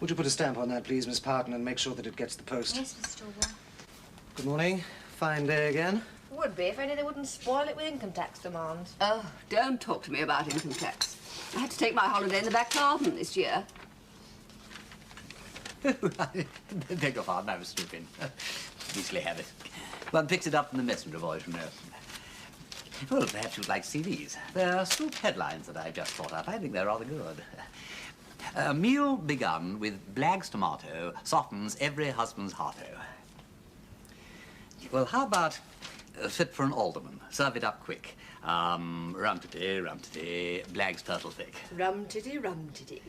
Would you put a stamp on that, please, Miss Parton, and make sure that it gets the post? Yes, Mr. Talbot. Good morning. Fine day again. Would be, if only they wouldn't spoil it with income tax demands. Oh, don't talk to me about income tax. I had to take my holiday in the back garden this year. I beg your pardon, I was stupid. Beastly habit. One picks it up from the messenger boys, you know. Well, perhaps you'd like to see these. They're scoop headlines that I've just thought up. I think they're rather good. A meal begun with Blagg's tomato softens every husband's hearto. Well, how about fit for an alderman? Serve it up quick. Rum-titty, Blagg's turtle thick. Rum-titty, rum-titty.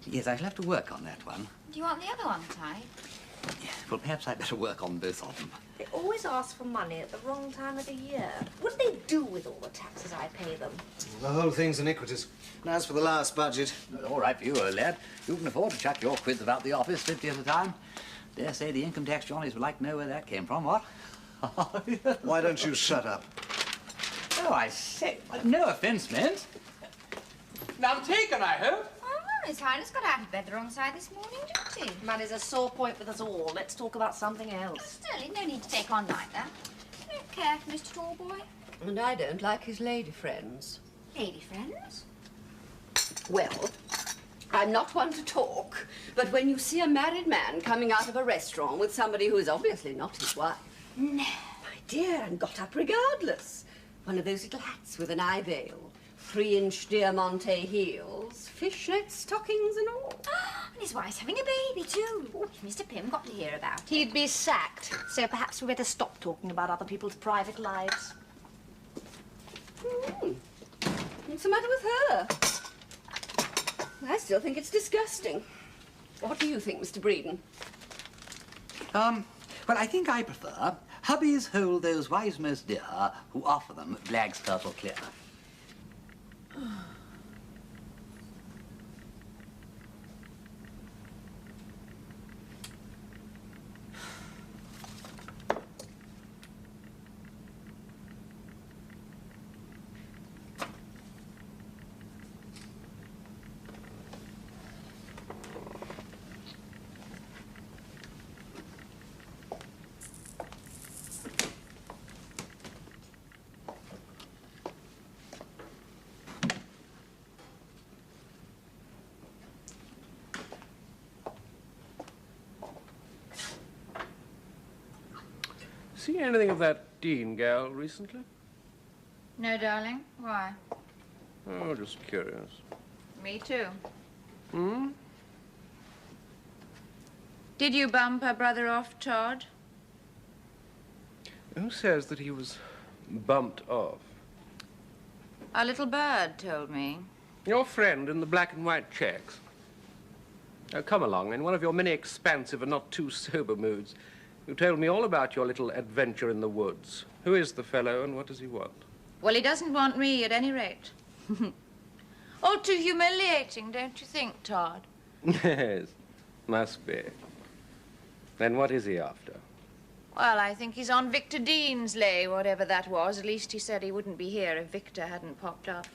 Yes, I shall have to work on that one. Do you want the other one, Ty? Well, perhaps I'd better work on both of them. They always ask for money at the wrong time of the year. What do they do with all the taxes I pay them? The whole thing's iniquitous. And as for the last budget... All right for you, old lad. You can afford to chuck your quids about the office 50 at a time. Dare say the income tax Johnnies would like to know where that came from, what? Why don't you shut up? Oh, I say, no offence meant. Now taken, I hope. Oh, His Highness got out of bed the wrong side this morning, didn't he? Money's a sore point with us all. Let's talk about something else. Sterling, no need to take on like that. I don't care for Mr. Tallboy. And I don't like his lady friends. Lady friends? Well, I'm not one to talk, but when you see a married man coming out of a restaurant with somebody who is obviously not his wife... No. My dear, and got up regardless. One of those little hats with an eye veil, 3-inch Diamante heels, fishnet stockings and all. And his wife's having a baby, too. Oh, Mr. Pym got to hear about it. He'd be sacked, so perhaps we better stop talking about other people's private lives. What's the matter with her? I still think it's disgusting. What do you think, Mr. Breeden? Well, I think I prefer hubbies hold those wives most dear who offer them Blagg's turtle clear. See anything of that Dean gal recently? No, darling. Why? Oh, just curious. Me too. Hmm? Did you bump her brother off, Todd? Who says that he was bumped off? A little bird told me. Your friend in the black and white checks. Oh, come along, in one of your many expansive and not too sober moods. You told me all about your little adventure in the woods. Who is the fellow and what does he want? Well, he doesn't want me, at any rate. All too humiliating, don't you think, Todd? Yes, must be. Then what is he after? Well, I think he's on Victor Dean's lay, whatever that was. At least he said he wouldn't be here if Victor hadn't popped up.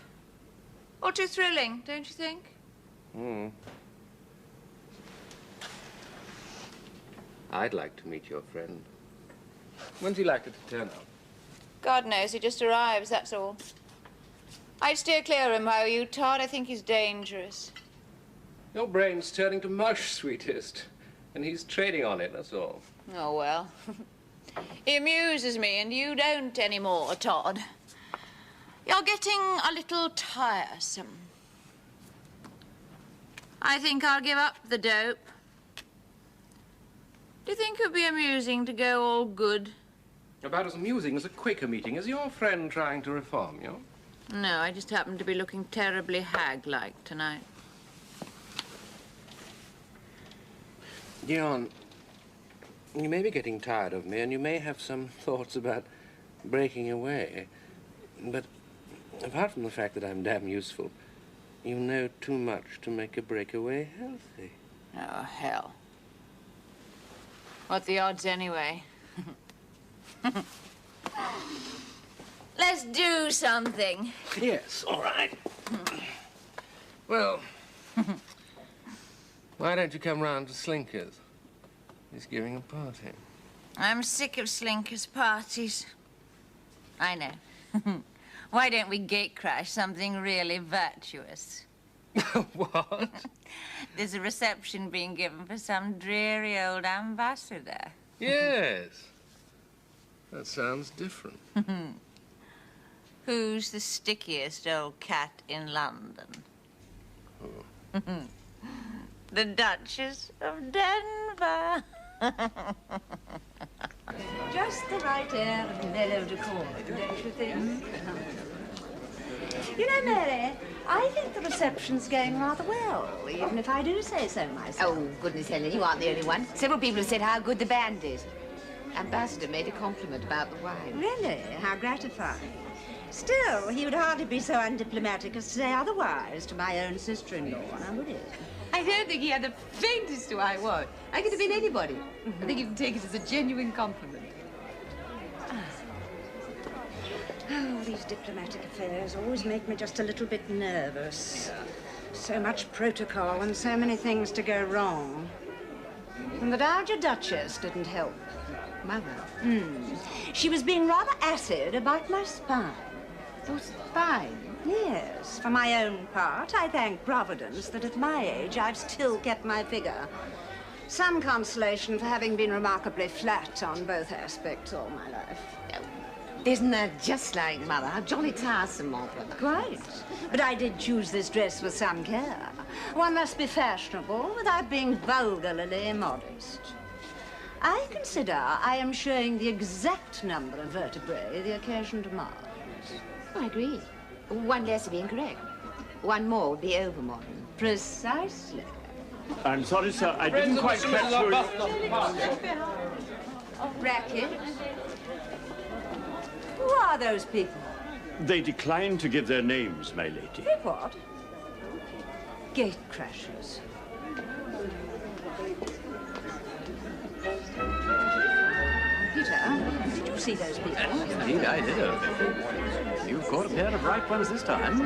All too thrilling, don't you think? Hmm. I'd like to meet your friend. When's he likely to turn up? God knows, he just arrives, that's all. I'd steer clear of him, if I were you, Todd. I think he's dangerous. Your brain's turning to mush, sweetest. And he's trading on it, that's all. Oh, well. He amuses me, and you don't anymore, Todd. You're getting a little tiresome. I think I'll give up the dope. Do you think it would be amusing to go all good? About as amusing as a Quaker meeting. Is your friend trying to reform you? No, I just happen to be looking terribly hag-like tonight. Dion, you may be getting tired of me, and you may have some thoughts about breaking away. But apart from the fact that I'm damn useful, you know too much to make a breakaway healthy. Oh, hell. What the odds, anyway? Let's do something. Yes, all right. Well, Why don't you come round to Slinker's? He's giving a party. I'm sick of Slinker's parties. I know. Why don't we gate crash something really virtuous? What? There's a reception being given for some dreary old ambassador. Yes. That sounds different. Who's the stickiest old cat in London? Oh. The Duchess of Denver. Just the right air of mellow decorum, don't you think? You know, Mary, I think the reception's going rather well, even if I do say so myself. Oh, goodness, Helen, you aren't the only one. Several people have said how good the band is. Ambassador made a compliment about the wine. Really? How gratifying. Still, he would hardly be so undiplomatic as to say otherwise to my own sister-in-law, now would he? I don't think he had the faintest who I was. I could have been anybody. I think you can take it as a genuine compliment. Oh, these diplomatic affairs always make me just a little bit nervous. So much protocol and so many things to go wrong. And the Dowager Duchess didn't help. Mother. She was being rather acid about my spine. Your spine? Yes, for my own part, I thank Providence that at my age I've still kept my figure. Some consolation for having been remarkably flat on both aspects all my life. Isn't that just like Mother? How jolly tiresome of her. Quite. But I did choose this dress with some care. One must be fashionable without being vulgarly immodest. I consider I am showing the exact number of vertebrae the occasion demands. I agree. One less would be incorrect. One more would be overmodern. Precisely. I'm sorry, sir. I didn't quite catch you. Racket. Who are those people? They declined to give their names, my lady. They what? Gate crashers. Peter, did you see those people? Indeed, I did. You've caught a pair of right ones this time.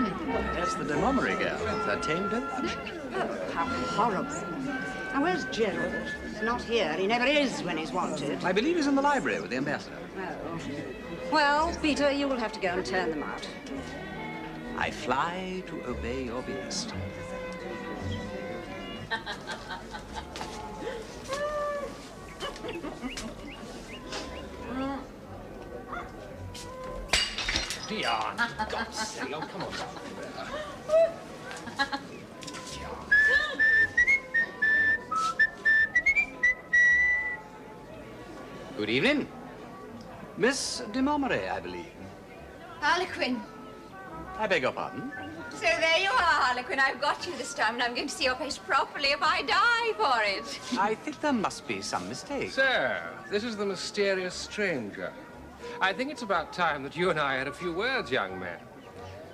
That's the Demomery girl, the tame dope. Oh, how horrible. Now, where's Gerald? He's not here. He never is when he's wanted. I believe he's in the library with the ambassador. Oh. Well, Peter, you will have to go and turn them out. I fly to obey your behest. Dion, God's sake, oh, come on. Good evening. Miss Demomery, I believe. Harlequin. I beg your pardon? So there you are, Harlequin. I've got you this time, and I'm going to see your face properly if I die for it. I think there must be some mistake. Sir, this is the mysterious stranger. I think it's about time that you and I had a few words, young man.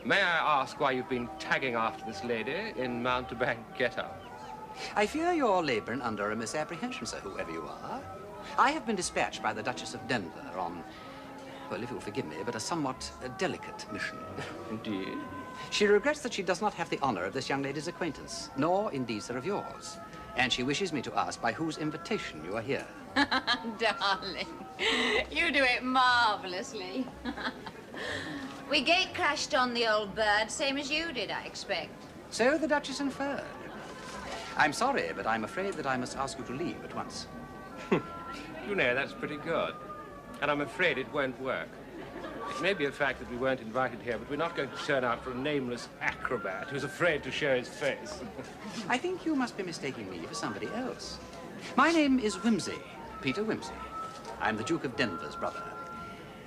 May I ask why you've been tagging after this lady in mountebank get-up? I fear you're laboring under a misapprehension, sir, whoever you are. I have been dispatched by the Duchess of Denver on, well, if you'll forgive me, but a somewhat delicate mission. Indeed? She regrets that she does not have the honor of this young lady's acquaintance, nor, indeed, sir, of yours. And she wishes me to ask by whose invitation you are here. Darling, you do it marvelously. We gate crashed on the old bird, same as you did, I expect. So the Duchess inferred. I'm sorry, but I'm afraid that I must ask you to leave at once. You know, that's pretty good. And I'm afraid it won't work. It may be a fact that we weren't invited here, but we're not going to turn out for a nameless acrobat who's afraid to show his face. I think you must be mistaking me for somebody else. My name is Wimsey, Peter Wimsey. I'm the Duke of Denver's brother.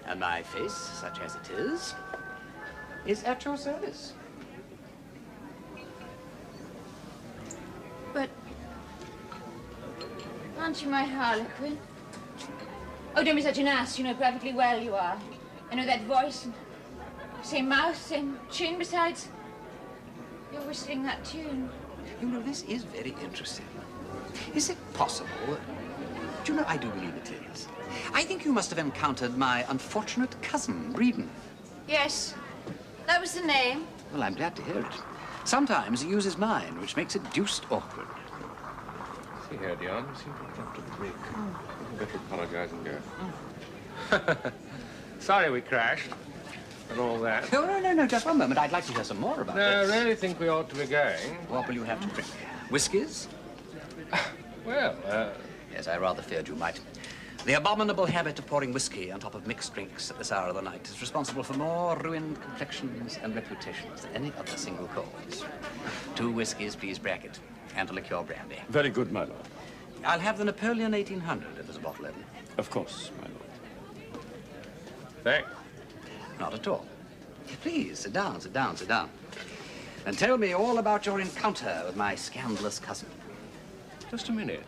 And my face, such as it is at your service. But aren't you my Harlequin? Oh, don't be such an ass. You know perfectly well you are. I know that voice, and same mouth, same chin. Besides, you're whistling that tune. You know, this is very interesting. Is it possible? Do you know, I do believe it is. I think you must have encountered my unfortunate cousin, Breeden. Yes, that was the name. Well, I'm glad to hear it. Sometimes he uses mine, which makes it deuced awkward. coffee here, Dion. You seem to have dropped a brick. You better apologize and go. Sorry we crashed and all that. No, just one moment. I'd like to hear some more about No, this. I really think we ought to be going. What will you have to drink? Whiskies? Well, Yes, I rather feared you might. The abominable habit of pouring whiskey on top of mixed drinks at this hour of the night is responsible for more ruined complexions and reputations than any other single cause. 2 whiskies, please, Brackett, and a liqueur brandy. Very good, my lord. I'll have the Napoleon 1800 if there's a bottle in. Of course, my lord. thanks. Not at all. Please, sit down. And tell me all about your encounter with my scandalous cousin. Just a minute.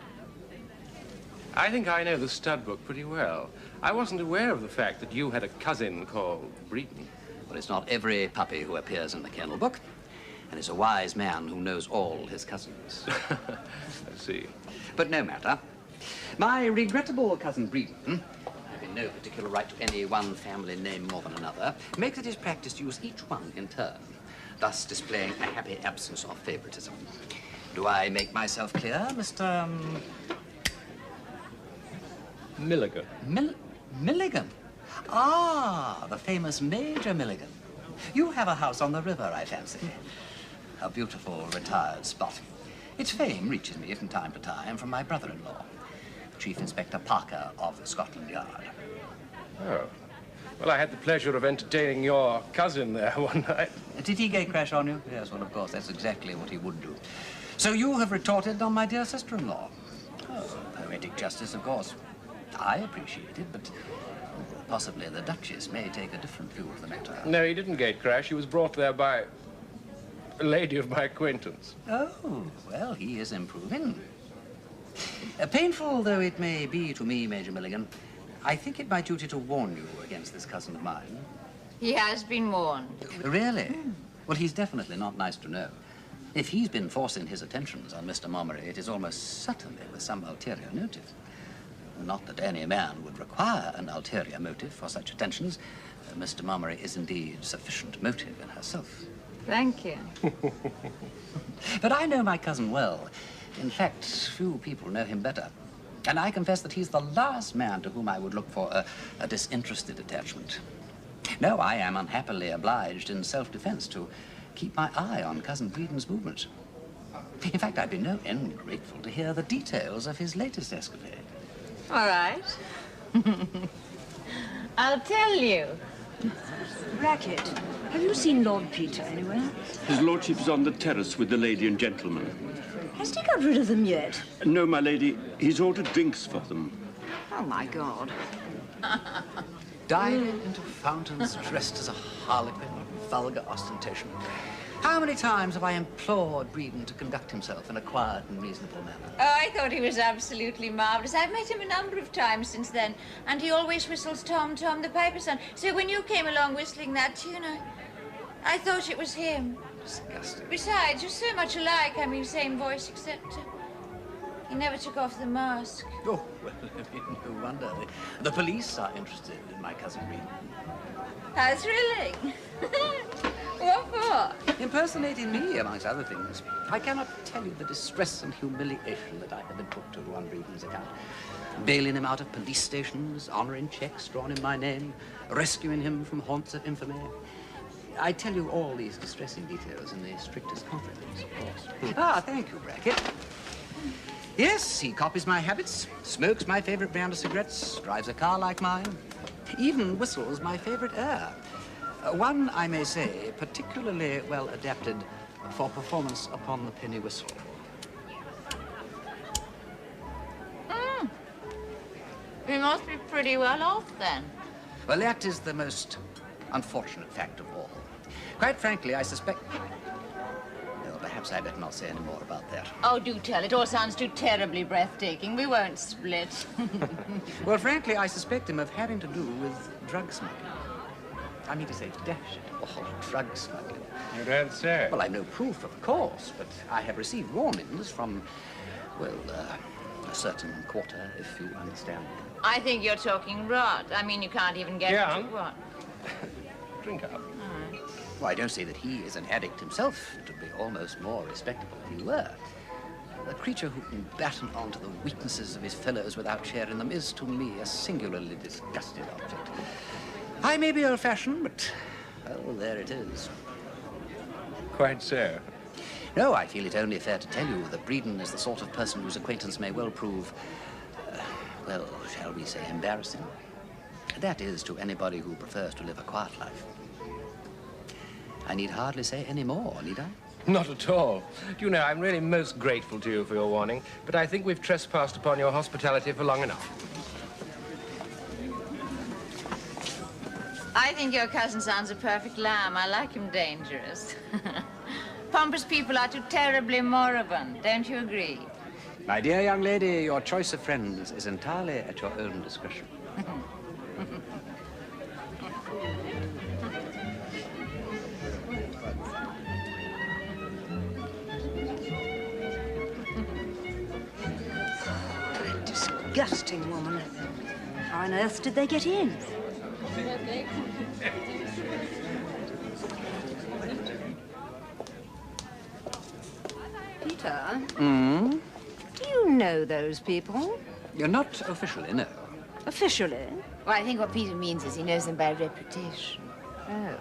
I think I know the stud book pretty well. I wasn't aware of the fact that you had a cousin called Breeden. Well, it's not every puppy who appears in the kennel book. And it's a wise man who knows all his cousins. I see. But no matter. My regrettable cousin Breeden, having no particular right to any one family name more than another, makes it his practice to use each one in turn, thus displaying a happy absence of favoritism. Do I make myself clear, Mr. Milligan. Milligan? Ah, the famous Major Milligan. You have a house on the river, I fancy. A beautiful, retired spot. Its fame reaches me from time to time from my brother-in-law, Chief Inspector Parker of Scotland Yard. Oh. Well, I had the pleasure of entertaining your cousin there one night. Did he gate crash on you? Yes, well, of course, that's exactly what he would do. So you have retorted on my dear sister-in-law. Oh, poetic justice, of course. I appreciate it, but possibly the Duchess may take a different view of the matter. No, he didn't gate crash. He was brought there by a lady of my acquaintance. Oh, well, he is improving. Painful though it may be to me, Major Milligan, I think it my duty to warn you against this cousin of mine. He has been warned. Really? Well, he's definitely not nice to know. If he's been forcing his attentions on Mr. Momery, it is almost certainly with some ulterior motive. Not that any man would require an ulterior motive for such attentions. Mr. Momery is indeed sufficient motive in herself. Thank you. But I know my cousin well. In fact, few people know him better. And I confess that he's the last man to whom I would look for a disinterested attachment. No, I am unhappily obliged in self-defense to keep my eye on Cousin Breeden's movements. In fact, I'd be no end grateful to hear the details of his latest escapade. All right. I'll tell you. Brackett, have you seen Lord Peter anywhere? His lordship is on the terrace with the lady and gentleman. Hasn't he got rid of them yet? No, my lady, he's ordered drinks for them. Oh, my God. Diving into fountains dressed as a harlequin, vulgar ostentation. How many times have I implored Breeden to conduct himself in a quiet and reasonable manner? Oh, I thought he was absolutely marvelous. I've met him a number of times since then, and he always whistles Tom, Tom, the Piper's son. So when you came along whistling that tune, I thought it was him. Disgusting. Besides, you're so much alike. I mean, same voice, except he never took off the mask. Oh, well, no wonder. The police are interested in my cousin Breeden. How thrilling. What for? Impersonating me, amongst other things. I cannot tell you the distress and humiliation that I have been put to on Breeden's account. Bailing him out of police stations, honouring checks drawn in my name, rescuing him from haunts of infamy. I tell you all these distressing details in the strictest confidence, of course. Ah, thank you, Brackett. Yes, he copies my habits, smokes my favorite brand of cigarettes, drives a car like mine, even whistles my favorite air. One, I may say, particularly well adapted for performance upon the penny whistle. We must be pretty well off, then. Well, that is the most unfortunate fact of all. Quite frankly, I suspect... Well, perhaps I better not say any more about that. Oh, do tell. It all sounds too terribly breathtaking. We won't split. Well, frankly, I suspect him of having to do with drug smuggling. I mean to say, dash it all, drug smuggling. You don't say. Well, I've no proof, of course, but I have received warnings from, well, a certain quarter, if you understand. I think you're talking rot. I mean, you can't even get Yeah. to what? Drink up. Well, I don't say that he is an addict himself. It would be almost more respectable if he were. A creature who can batten onto the weaknesses of his fellows without sharing them is, to me, a singularly disgusting object. I may be old-fashioned, but, well, there it is. Quite so. No, I feel it only fair to tell you that Breeden is the sort of person whose acquaintance may well prove, well, shall we say, embarrassing. That is, to anybody who prefers to live a quiet life. I need hardly say any more, need I? Not at all. Do you know, I'm really most grateful to you for your warning, but I think we've trespassed upon your hospitality for long enough. I think your cousin sounds a perfect lamb. I like him dangerous. Pompous people are too terribly moribund, don't you agree? My dear young lady, your choice of friends is entirely at your own discretion. Disgusting woman. How on earth did they get in? Peter? Hmm? Do you know those people? You're not officially, no. Officially? Well, I think what Peter means is he knows them by reputation. Oh.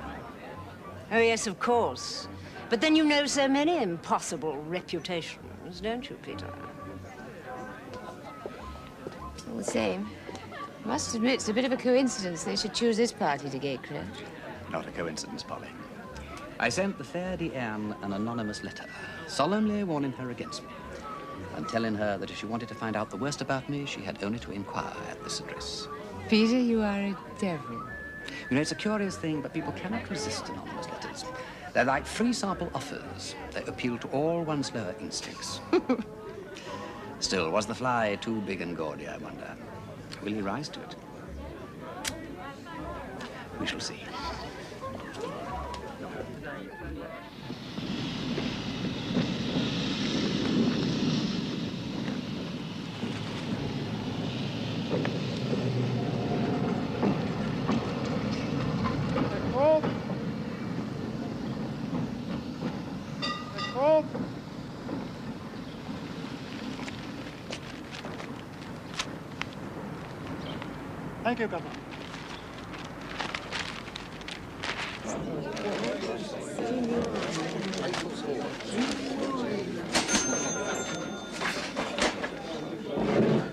Oh, yes, of course. But then you know so many impossible reputations, don't you, Peter? All the same, I must admit it's a bit of a coincidence they should choose this party to gatecraft. Not a coincidence, Polly. I sent the fair Deanne an anonymous letter, solemnly warning her against me, and telling her that if she wanted to find out the worst about me, she had only to inquire at this address. Peter, you are a devil. You know, it's a curious thing, but people cannot resist anonymous letters. They're like free sample offers. They appeal to all one's lower instincts. Still, was the fly too big and gaudy, I wonder? Will he rise to it? We shall see. Thank you, Governor.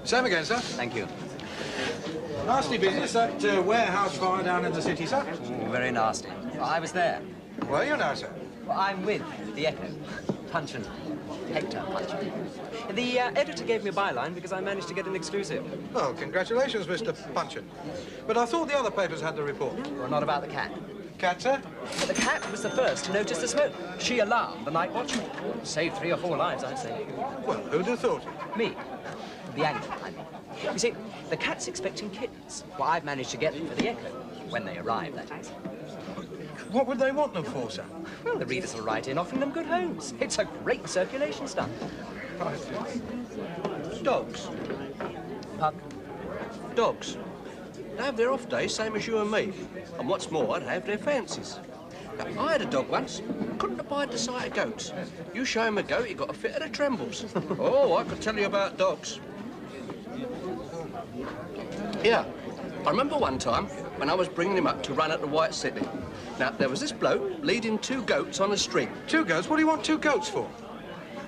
Same again, sir. Thank you. Nasty business, that warehouse fire down in the city, sir. Ooh, very nasty. Well, I was there. Were you now, sir? Well, I'm with the Echo. Punchin. Hector Punchin. The editor gave me a byline because I managed to get an exclusive. Well, congratulations, Mr. Punchin. But I thought the other papers had the report. Well, not about the cat. Cat, sir? But the cat was the first to notice the smoke. She alarmed the night watchman. Saved 3 or 4 lives, I'd say. Well, who'd have thought it? Me. The angle, I mean. You see, the cat's expecting kittens. Well, I've managed to get them for the Echo. When they arrive, that is. What would they want them for, sir? Well, the readers will write in offering them good homes. It's a great circulation stunt. Dogs. Pug. Dogs. They have their off days, same as you and me. And what's more, they have their fancies. Now, I had a dog once. Couldn't abide the sight of goats. You show him a goat, he got a fit of the trembles. Oh, I could tell you about dogs. Yeah, I remember one time when I was bringing him up to run at the White City. Now, there was this bloke leading 2 goats on a string. 2 goats? What do you want 2 goats for?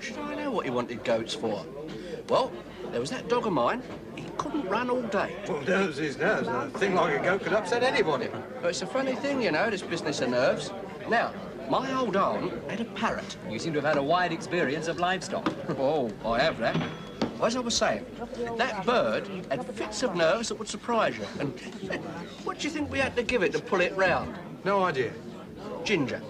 Should I know what he wanted goats for? Well, there was that dog of mine. He couldn't run all day. Well, nerves is nerves. A thing like a goat could upset anybody. But it's a funny thing, you know, this business of nerves. Now, my old aunt had a parrot. You seem to have had a wide experience of livestock. Oh, I have that. As I was saying, that bird had fits of nerves that would surprise you. And what do you think we had to give it to pull it round? No idea. Ginger.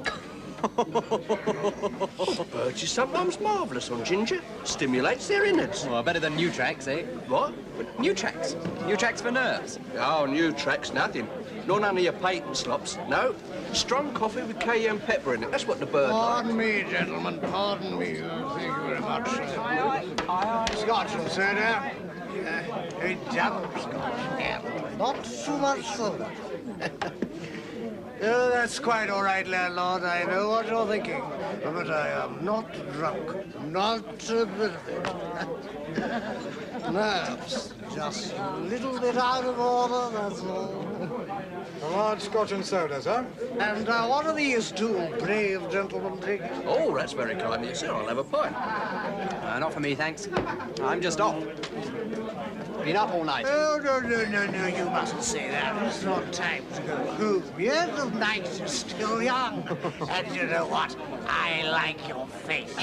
Birds is sometimes marvellous on ginger. Stimulates their innards. Well, better than new tracks, eh? What? New tracks. New tracks for nerves. Oh, new tracks, nothing. Not none of your patent slops. No. Strong coffee with cayenne pepper in it. That's what the bird likes. Pardon me, gentlemen, pardon me. Thank you very much, sir. Scotch, sir, now. A double Scotch, not too much soda. Oh, that's quite all right, landlord. I know what you're thinking. But I am not drunk. Not a bit of it. Nerves. Just a little bit out of order, that's all. A large scotch and soda, sir. And what are these two brave gentlemen taking? Oh, that's very kind of you, sir. I'll have a pint. Not for me, thanks. I'm just off. Been up all night. Oh, no, you mustn't say that. It's not time to go home yet. The night is still young. And you know what? I like your face.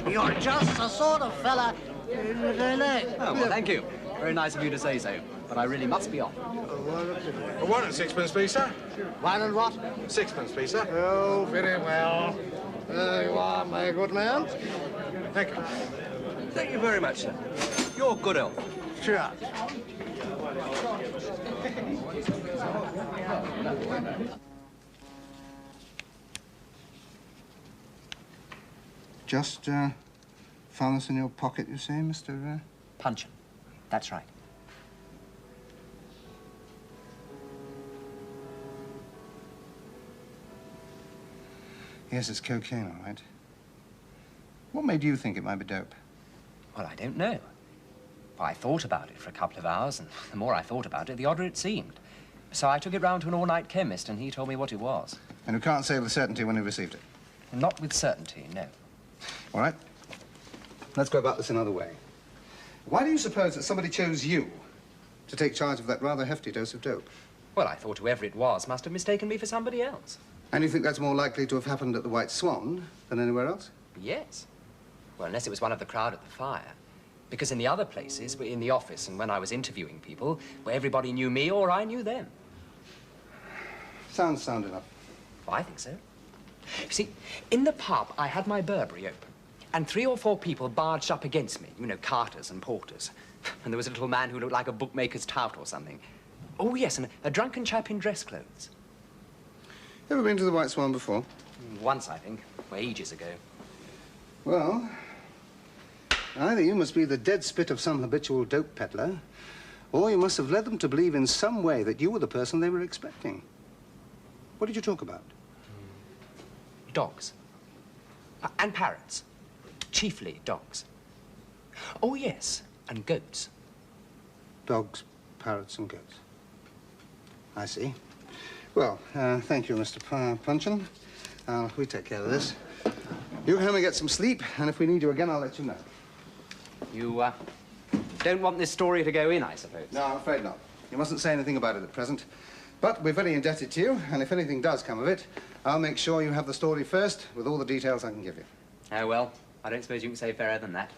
You're just the sort of fella that I like. Oh, well, thank you. Very nice of you to say so. But I really must be off. A 1 and 6pence, please, sir. 1 and what? 6pence, please, sir. Oh, very well. There you are, my good man. Thank you. Thank you very much, sir. You're good health. Sure. Just found this in your pocket, you say, Mr. Punchin. That's right. Yes, it's cocaine, all right. What made you think it might be dope? Well, I don't know. Well, I thought about it for a couple of hours, and the more I thought about it, the odder it seemed. So I took it round to an all-night chemist, and he told me what it was. And you can't say with certainty when you received it? Not with certainty, no. All right. Let's go about this another way. Why do you suppose that somebody chose you to take charge of that rather hefty dose of dope? Well, I thought whoever it was must have mistaken me for somebody else. And you think that's more likely to have happened at the White Swan than anywhere else? Yes. Well, unless it was one of the crowd at the fire. Because in the other places, in the office and when I was interviewing people, where everybody knew me or I knew them. Sounds sound enough. Well, I think so. You see, in the pub, I had my Burberry open. And 3 or 4 people barged up against me. You know, carters and porters. And there was a little man who looked like a bookmaker's tout or something. Oh, yes, and a drunken chap in dress clothes. Ever been to the White Swan before? Once, I think. Well, ages ago. Well, either you must be the dead spit of some habitual dope peddler, or you must have led them to believe in some way that you were the person they were expecting. What did you talk about? Dogs. And parrots. Chiefly dogs. Oh, yes, and goats. Dogs, parrots, and goats. I see. Well, thank you, Mr. Punchin. We take care of this. You go home and get some sleep, and if we need you again, I'll let you know. You, don't want this story to go in, I suppose? No, I'm afraid not. You mustn't say anything about it at present. But we're very indebted to you, and if anything does come of it, I'll make sure you have the story first, with all the details I can give you. Oh, well, I don't suppose you can say fairer than that.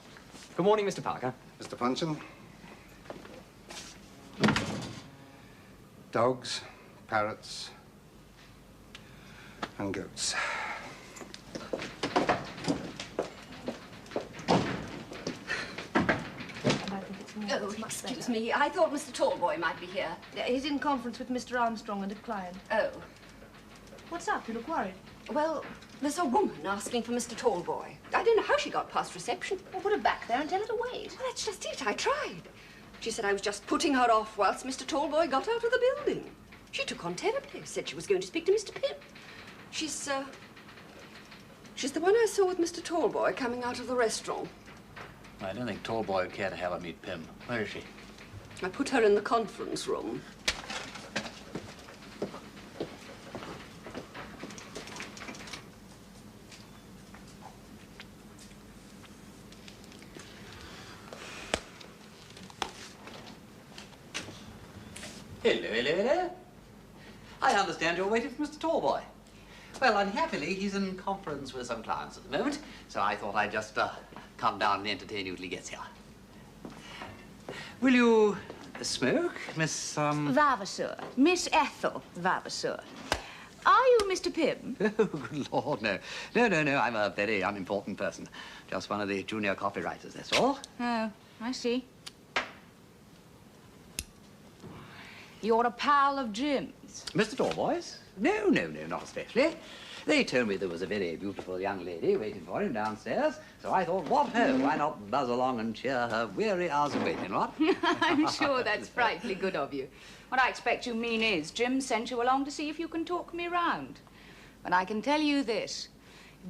Good morning, Mr. Parker. Mr. Punchin. Dogs, parrots, and goats. Oh, excuse me. I thought Mr. Tallboy might be here. He's in conference with Mr. Armstrong and a client. Oh. What's up? You look worried. Well, there's a woman asking for Mr. Tallboy. I don't know how she got past reception. Well, put her back there and tell her to wait. Well, that's just it. I tried. She said I was just putting her off whilst Mr. Tallboy got out of the building. She took on terribly. Said she was going to speak to Mr. Pip. She's the one I saw with Mr. Tallboy coming out of the restaurant. I don't think Tallboy would care to have her meet Pim. Where is she? I put her in the conference room. Hello. I understand you're waiting for Mr. Tallboy. Well, unhappily, he's in conference with some clients at the moment, so I thought I'd just come down and entertain you till he gets here. Will you smoke, Miss, Vavasseur. Miss Ethel Vavasseur. Are you Mr. Pym? Oh, good Lord, no. No, I'm a very unimportant person. Just one of the junior copywriters, that's all. Oh, I see. You're a pal of Jim's. Mr. Tallboy's? No, not especially. They told me there was a very beautiful young lady waiting for him downstairs, so I thought, what ho, why not buzz along and cheer her weary hours of waiting, what? I'm sure that's frightfully good of you. What I expect you mean is Jim sent you along to see if you can talk me round. But I can tell you this.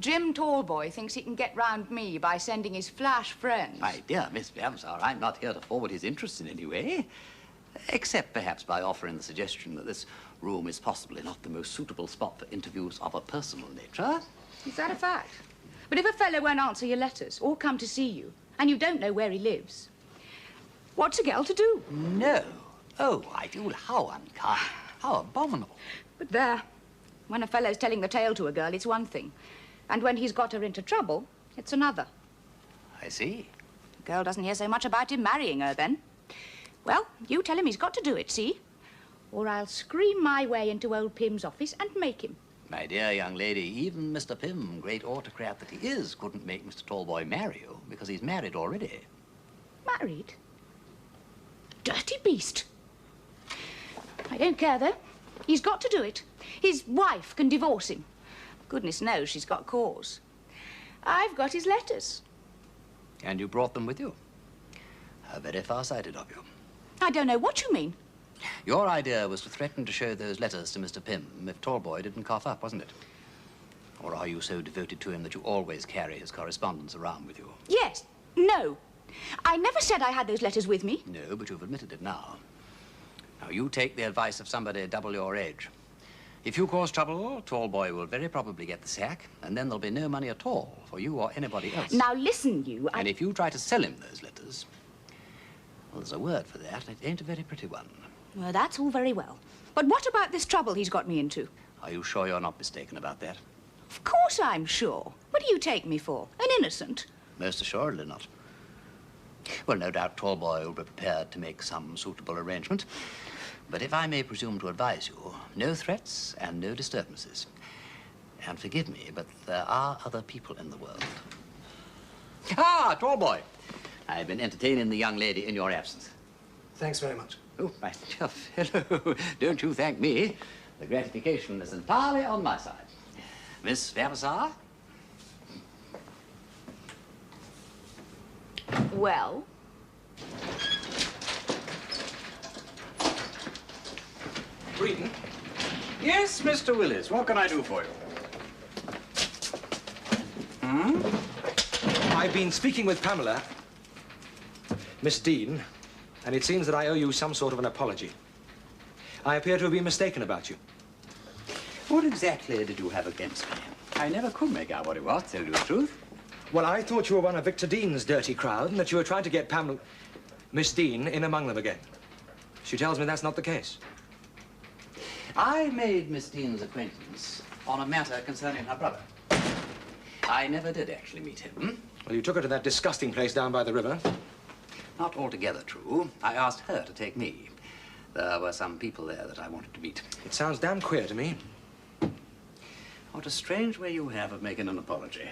Jim Tallboy thinks he can get round me by sending his flash friends. My dear Miss Wimsey, I'm not here to forward his interests in any way, except perhaps by offering the suggestion that this room is possibly not the most suitable spot for interviews of a personal nature. Is that a fact? But if a fellow won't answer your letters or come to see you, and you don't know where he lives, what's a girl to do? No. Oh, I do. How unkind. How abominable. But there, when a fellow's telling the tale to a girl, it's one thing. And when he's got her into trouble, it's another. I see. The girl doesn't hear so much about him marrying her, then. Well, you tell him he's got to do it, see? Or I'll scream my way into old Pym's office and make him. My dear young lady, even Mr. Pym, great autocrat that he is, couldn't make Mr. Tallboy marry you because he's married already. Married? Dirty beast. I don't care, though. He's got to do it. His wife can divorce him. Goodness knows she's got cause. I've got his letters. And you brought them with you? How very far-sighted of you. I don't know what you mean. Your idea was to threaten to show those letters to Mr. Pym if Tallboy didn't cough up, wasn't it? Or are you so devoted to him that you always carry his correspondence around with you? Yes. No. I never said I had those letters with me. No, but you've admitted it now. Now, you take the advice of somebody double your age. If you cause trouble, Tallboy will very probably get the sack, and then there'll be no money at all for you or anybody else. Now, listen, you... And if you try to sell him those letters, well, there's a word for that, and it ain't a very pretty one. Well, that's all very well. But what about this trouble he's got me into? Are you sure you're not mistaken about that? Of course I'm sure. What do you take me for? An innocent? Most assuredly not. Well, no doubt Tallboy will be prepared to make some suitable arrangement. But if I may presume to advise you, no threats and no disturbances. And forgive me, but there are other people in the world. Ah, Tallboy! I've been entertaining the young lady in your absence. Thanks very much. Oh, my dear fellow, don't you thank me. The gratification is entirely on my side. Miss Wimsey? Well? Breeden? Yes, Mr. Willis. What can I do for you? I've been speaking with Pamela, Miss Dean, and it seems that I owe you some sort of an apology. I appear to have been mistaken about you. What exactly did you have against me? I never could make out what it was, to tell you the truth. Well, I thought you were one of Victor Dean's dirty crowd and that you were trying to get Miss Dean in among them again. She tells me that's not the case. I made Miss Dean's acquaintance on a matter concerning her brother. I never did actually meet him. Well, you took her to that disgusting place down by the river. Not altogether true. I asked her to take me. There were some people there that I wanted to meet. It sounds damn queer to me. What a strange way you have of making an apology.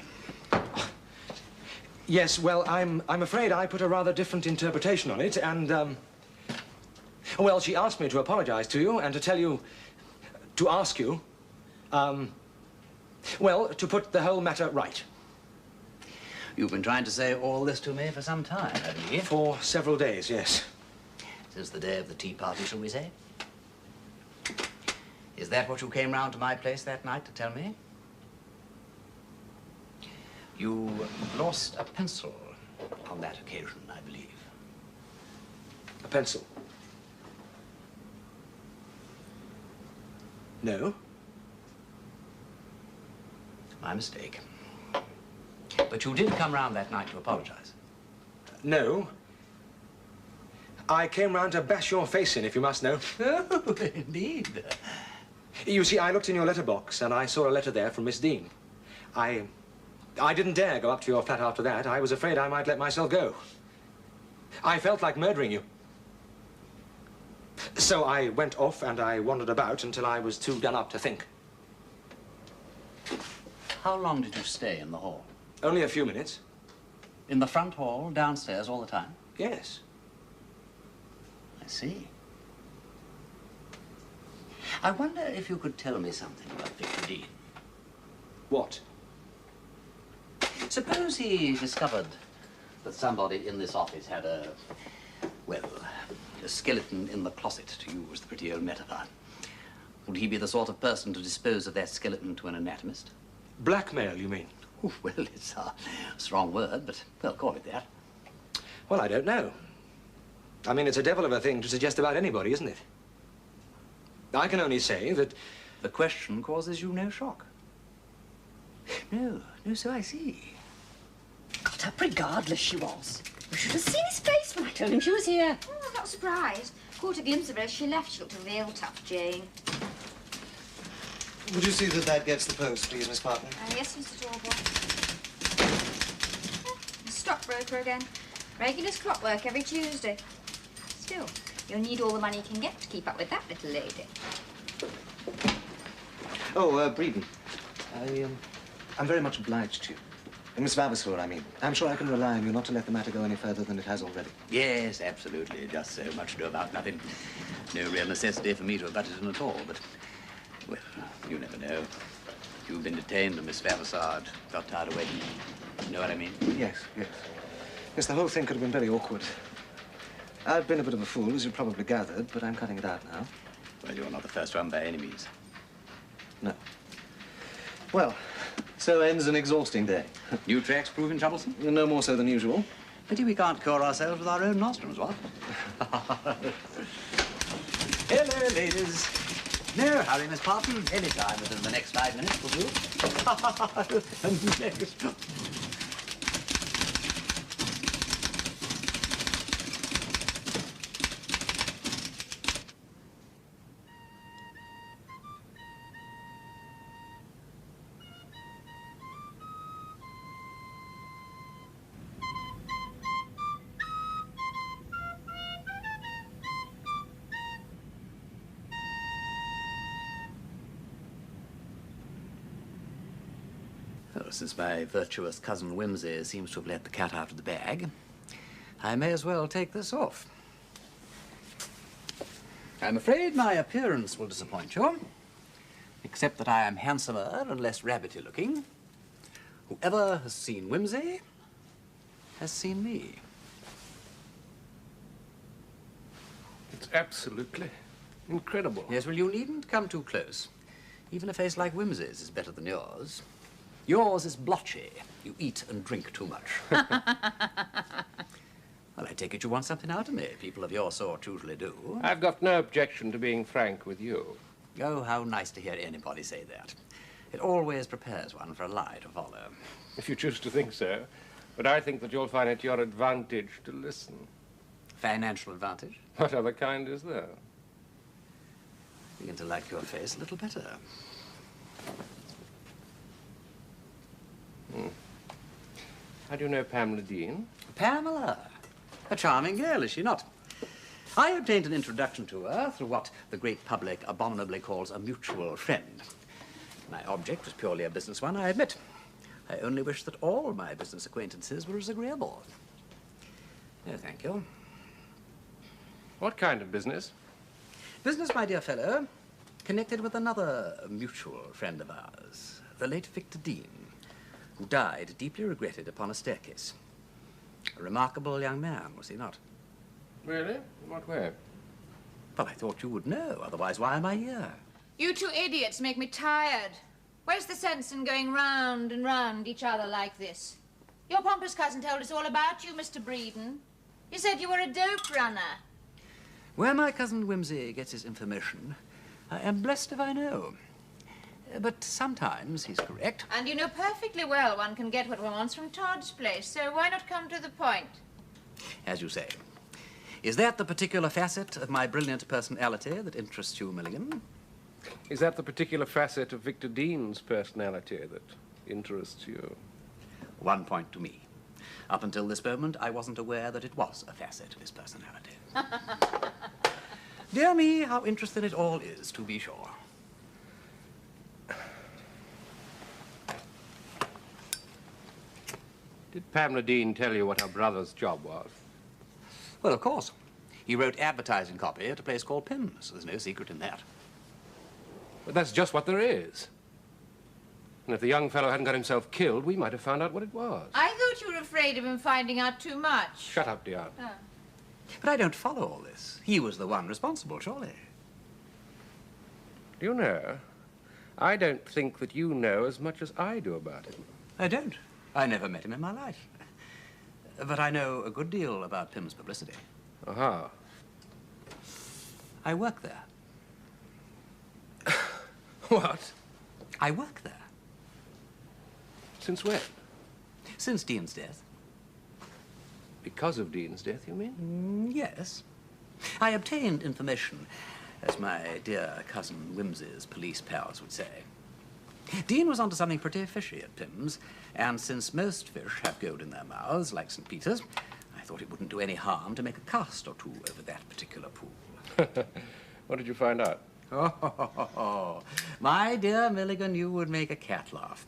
Yes, well, I'm afraid I put a rather different interpretation on it, and, well, she asked me to apologize to you and to tell you, to ask you, well, to put the whole matter right. You've been trying to say all this to me for some time, haven't you? For several days, yes. Since the day of the tea party, shall we say? Is that what you came round to my place that night to tell me? You lost a pencil on that occasion, I believe. A pencil? No. My mistake. But you did come round that night to apologize. No. I came round to bash your face in, if you must know. Oh, indeed. You see, I looked in your letterbox and I saw a letter there from Miss Dean. I didn't dare go up to your flat after that. I was afraid I might let myself go. I felt like murdering you. So I went off and I wandered about until I was too done up to think. How long did you stay in the hall? Only a few minutes. In the front hall, downstairs, all the time? Yes. I see. I wonder if you could tell me something about Victor Dean. What? Suppose he discovered that somebody in this office had well, a skeleton in the closet, to use the pretty old metaphor. Would he be the sort of person to dispose of that skeleton to an anatomist? Blackmail, you mean? Oh, well, it's a strong word, but, well, call it that. Well, I don't know. I mean, it's a devil of a thing to suggest about anybody, isn't it? I can only say that... The question causes you no shock. No, so I see. Got up regardless, she was. You should have seen his face when I told him she was here. Oh, I'm not surprised. Caught a glimpse of her as she left. She looked real tough, Jane. Would you see that that gets the post, please, Miss Parton? Yes, Mr. Talbot. Stockbroker again. Regular clockwork every Tuesday. Still, you'll need all the money you can get to keep up with that little lady. Oh, Breeden. I'm very much obliged to you. Miss Vavasor, I mean. I'm sure I can rely on you not to let the matter go any further than it has already. Yes, absolutely. Just so much ado about nothing. No real necessity for me to have butted in at all, but, well, you never know. You've been detained and Miss Vavasor got tired of waiting. You know what I mean? Yes. Yes, the whole thing could have been very awkward. I've been a bit of a fool, as you probably gathered, but I'm cutting it out now. Well, you're not the first one by any means. No. Well, so ends an exhausting day. New tracks proving troublesome? No more so than usual. Pity we can't cure ourselves with our own nostrums, what? Hello, ladies. No hurry, Miss Parton. Any time within the next 5 minutes will do. Well, since my virtuous cousin Wimsey seems to have let the cat out of the bag, I may as well take this off. I'm afraid my appearance will disappoint you, except that I am handsomer and less rabbity looking. Whoever has seen Wimsey has seen me. It's absolutely incredible. Yes, well, you needn't come too close. Even a face like Wimsey's is better than yours. Yours is blotchy. You eat and drink too much. Well, I take it you want something out of me. People of your sort usually do. I've got no objection to being frank with you. Oh, how nice to hear anybody say that. It always prepares one for a lie to follow. If you choose to think so. But I think that you'll find it your advantage to listen. Financial advantage? What other kind is there? I begin to like your face a little better. How do you know Pamela Dean? Pamela? A charming girl, is she not? I obtained an introduction to her through what the great public abominably calls a mutual friend. My object was purely a business one, I admit. I only wish that all my business acquaintances were as agreeable. No, thank you. What kind of business? Business, my dear fellow, connected with another mutual friend of ours, the late Victor Dean, who died deeply regretted upon a staircase. A remarkable young man, was he not? Really? In what way? Well, I thought you would know, otherwise why am I here? You two idiots make me tired. Where's the sense in going round and round each other like this? Your pompous cousin told us all about you, Mr. Breeden. He said you were a dope runner. Where my cousin Wimsey gets his information, I am blessed if I know. But sometimes he's correct. And you know perfectly well one can get what one wants from Todd's place, so why not come to the point? As you say. Is that the particular facet of my brilliant personality that interests you, Milligan? Is that the particular facet of Victor Dean's personality that interests you? 1 point to me. Up until this moment, I wasn't aware that it was a facet of his personality. Dear me, how interesting it all is, to be sure. Did Pamela Dean tell you what her brother's job was? Well, of course. He wrote advertising copy at a place called Pim's. There's no secret in that. But that's just what there is. And if the young fellow hadn't got himself killed, we might have found out what it was. I thought you were afraid of him finding out too much. Shut up, Diane. Oh. But I don't follow all this. He was the one responsible, surely. Do you know, I don't think that you know as much as I do about him. I don't. I never met him in my life. But I know a good deal about Pym's publicity. Aha. I work there. What? I work there. Since when? Since Dean's death. Because of Dean's death, you mean? Yes. I obtained information, as my dear cousin Wimsey's police pals would say. Dean was onto something pretty fishy at Pym's, and since most fish have gold in their mouths, like St. Peter's, I thought it wouldn't do any harm to make a cast or two over that particular pool. What did you find out? Oh, my dear Milligan, you would make a cat laugh.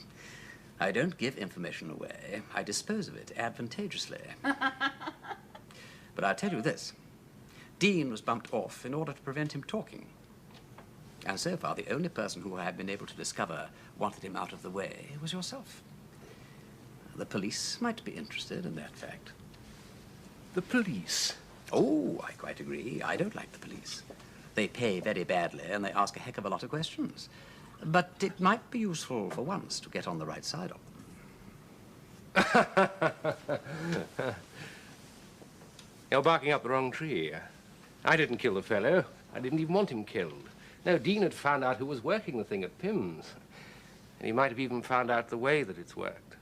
I don't give information away. I dispose of it advantageously. But I'll tell you this. Dean was bumped off in order to prevent him talking. And so far, the only person who I have been able to discover wanted him out of the way was yourself. The police might be interested in that fact. The police? Oh, I quite agree. I don't like the police. They pay very badly and they ask a heck of a lot of questions. But it might be useful for once to get on the right side of them. You're barking up the wrong tree. I didn't kill the fellow. I didn't even want him killed. No, Dean had found out who was working the thing at Pym's. And he might have even found out the way that it's worked.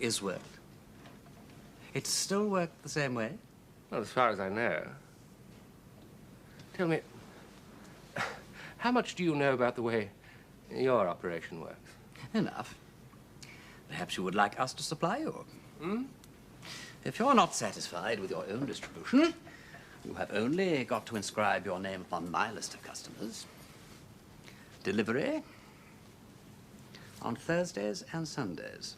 Is worked? It's still worked the same way? Well, as far as I know. Tell me, how much do you know about the way your operation works? Enough. Perhaps you would like us to supply you. If you're not satisfied with your own distribution, you have only got to inscribe your name upon my list of customers. Delivery on Thursdays and Sundays.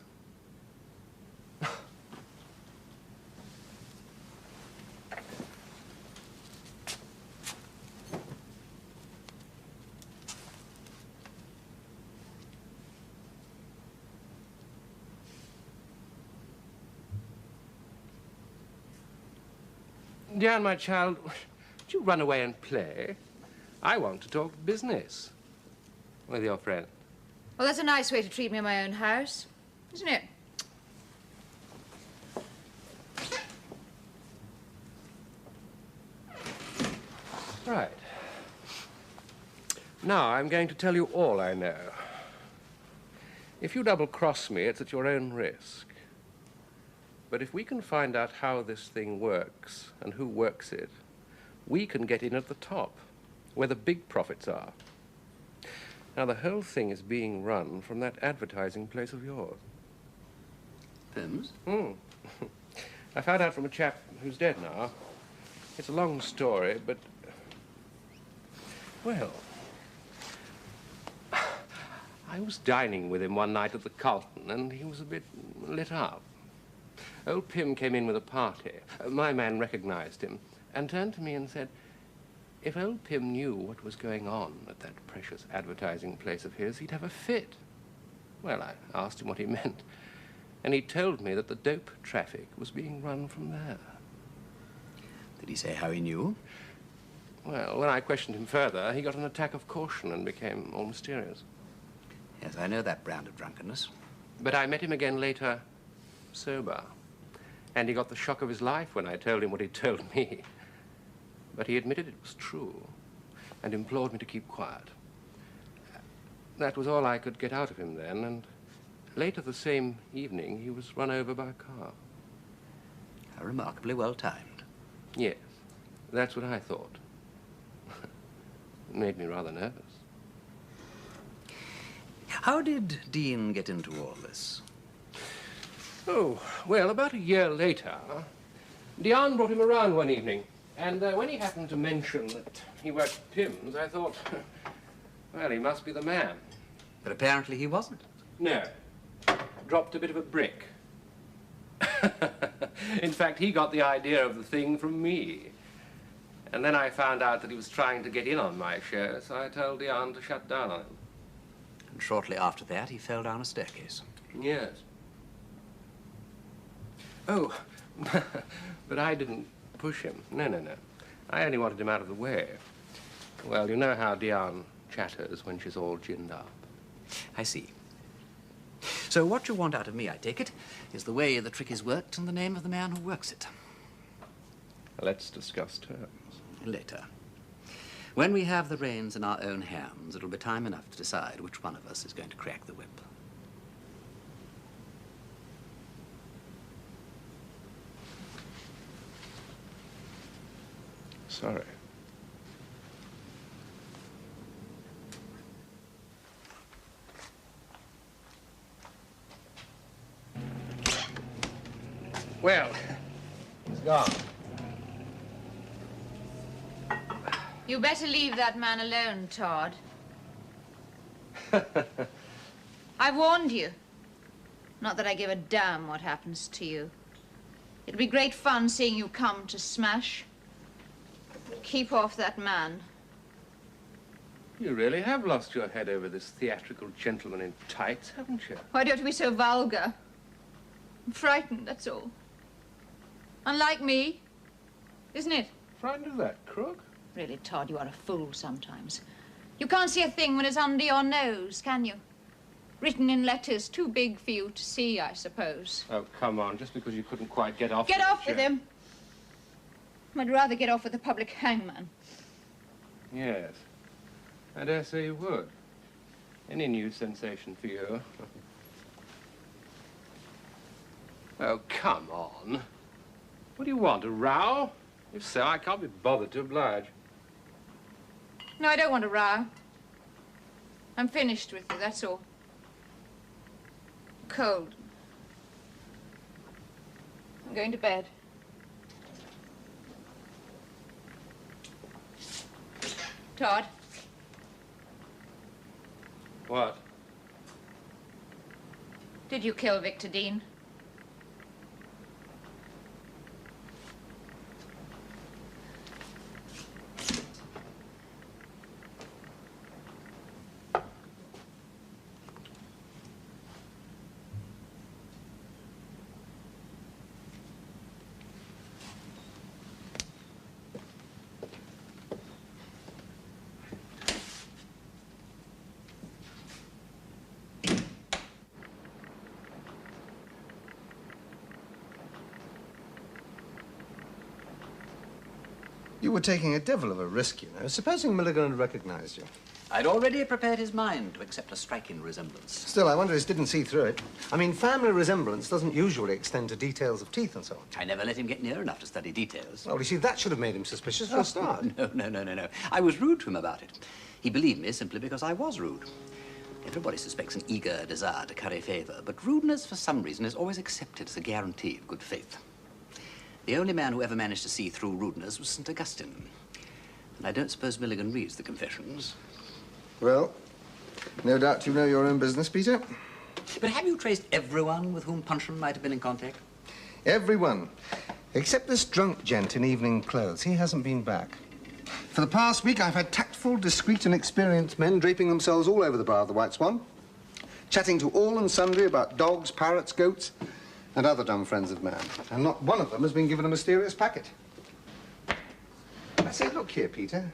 Diane, my child, would you run away and play? I want to talk business with your friend. Well, that's a nice way to treat me in my own house, isn't it? Right. Now, I'm going to tell you all I know. If you double-cross me, it's at your own risk. But if we can find out how this thing works and who works it, we can get in at the top, where the big profits are. Now, the whole thing is being run from that advertising place of yours. Pym's? I found out from a chap who's dead now. It's a long story, but... well... I was dining with him one night at the Carlton, and he was a bit lit up. Old Pym came in with a party. My man recognized him and turned to me and said, if old Pym knew what was going on at that precious advertising place of his, he'd have a fit. Well, I asked him what he meant, and he told me that the dope traffic was being run from there. Did he say how he knew? Well, when I questioned him further, he got an attack of caution and became all mysterious. Yes, I know that brand of drunkenness. But I met him again later, sober. And he got the shock of his life when I told him what he'd told me. But he admitted it was true and implored me to keep quiet. That was all I could get out of him then, and later the same evening, he was run over by a car. How remarkably well timed. Yes, that's what I thought. It made me rather nervous. How did Dean get into all this? Oh, well, about a year later, Diane brought him around one evening, and when he happened to mention that he worked at Pym's, I thought, well, he must be the man. But apparently he wasn't. No. Dropped a bit of a brick. In fact, he got the idea of the thing from me. And then I found out that he was trying to get in on my show, so I told Diane to shut down on him. And shortly after that, he fell down a staircase. Yes. Oh, but I didn't push him. No, no, no. I only wanted him out of the way. Well, you know how Diane chatters when she's all ginned up. I see. So what you want out of me, I take it, is the way the trick is worked and the name of the man who works it. Let's discuss terms. Later. When we have the reins in our own hands, it'll be time enough to decide which one of us is going to crack the whip. Sorry. Well, he's gone. You better leave that man alone, Todd. I warned you. Not that I give a damn what happens to you. It'll be great fun seeing you come to smash. Keep off that man. You really have lost your head over this theatrical gentleman in tights, haven't you? Why don't you be so vulgar? I'm frightened, that's all. Unlike me, isn't it? Frightened of that crook? Really, Todd, you are a fool sometimes. You can't see a thing when it's under your nose, can you? Written in letters too big for you to see, I suppose. Oh, come on, just because you couldn't quite get off Get with off with him. I'd rather get off with the public hangman. Yes, I dare say you would. Any new sensation for you? Oh, come on. What do you want, a row? If so, I can't be bothered to oblige. No, I don't want a row. I'm finished with you, that's all. Cold. I'm going to bed. Todd. What? Did you kill Victor Dean? You were taking a devil of a risk, you know. Supposing Milligan had recognized you. I'd already prepared his mind to accept a striking resemblance. Still, I wonder he didn't see through it. I mean, family resemblance doesn't usually extend to details of teeth and so on. I never let him get near enough to study details. Well, you see, that should have made him suspicious for a start. No. I was rude to him about it. He believed me simply because I was rude. Everybody suspects an eager desire to curry favor, but rudeness, for some reason, is always accepted as a guarantee of good faith. The only man who ever managed to see through rudeness was St. Augustine. And I don't suppose Milligan reads the Confessions. Well, no doubt you know your own business, Peter. But have you traced everyone with whom Punchon might have been in contact? Everyone. Except this drunk gent in evening clothes. He hasn't been back. For the past week, I've had tactful, discreet, and experienced men draping themselves all over the bar of the White Swan, chatting to all and sundry about dogs, parrots, goats, and other dumb friends of man. And not one of them has been given a mysterious packet. I say, look here, Peter.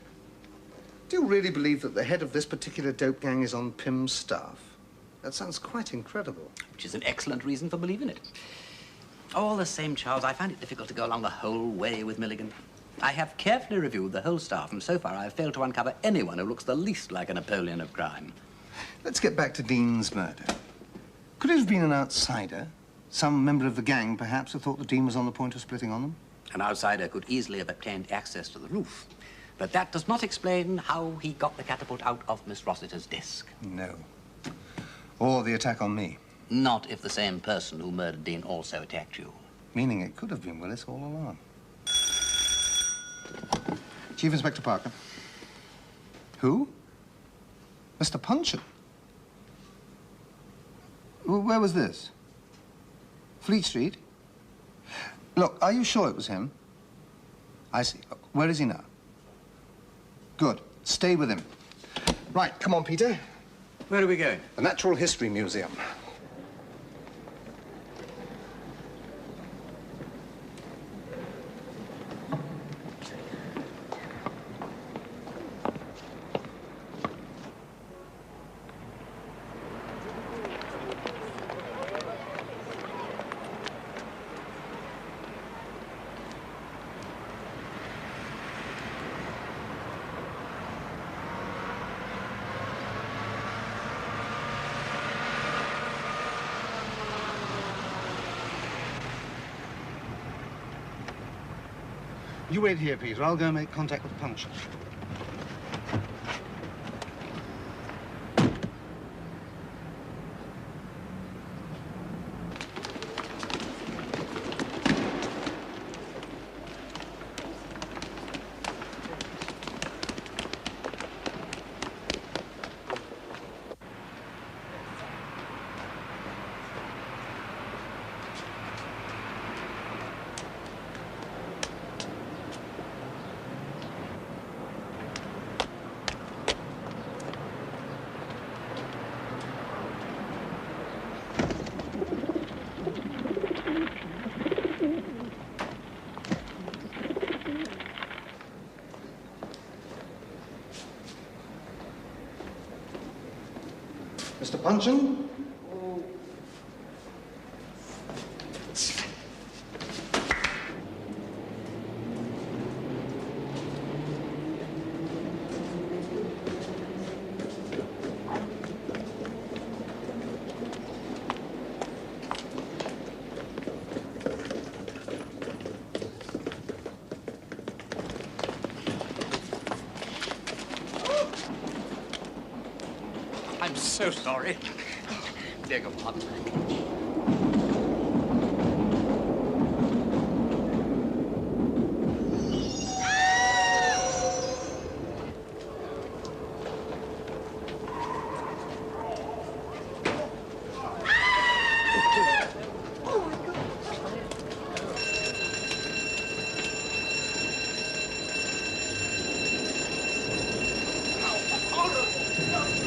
Do you really believe that the head of this particular dope gang is on Pym's staff? That sounds quite incredible. Which is an excellent reason for believing it. All the same, Charles, I find it difficult to go along the whole way with Milligan. I have carefully reviewed the whole staff, and so far I have failed to uncover anyone who looks the least like a Napoleon of crime. Let's get back to Dean's murder. Could it have been an outsider? Some member of the gang, perhaps, who thought the Dean was on the point of splitting on them? An outsider could easily have obtained access to the roof. But that does not explain how he got the catapult out of Miss Rossiter's desk. No. Or the attack on me. Not if the same person who murdered Dean also attacked you. Meaning it could have been Willis all along. Chief Inspector Parker. Who? Mr. Punchon. Where was this? Fleet Street? Look, are you sure it was him? I see. Where is he now? Good. Stay with him. Right, come on, Peter. Where are we going? The Natural History Museum. You wait here, Peter. I'll go make contact with Punch. Mr. Punchin? I'm so sorry. Beg your pardon.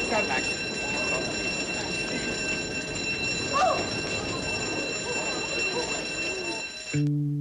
Stand back. Oh!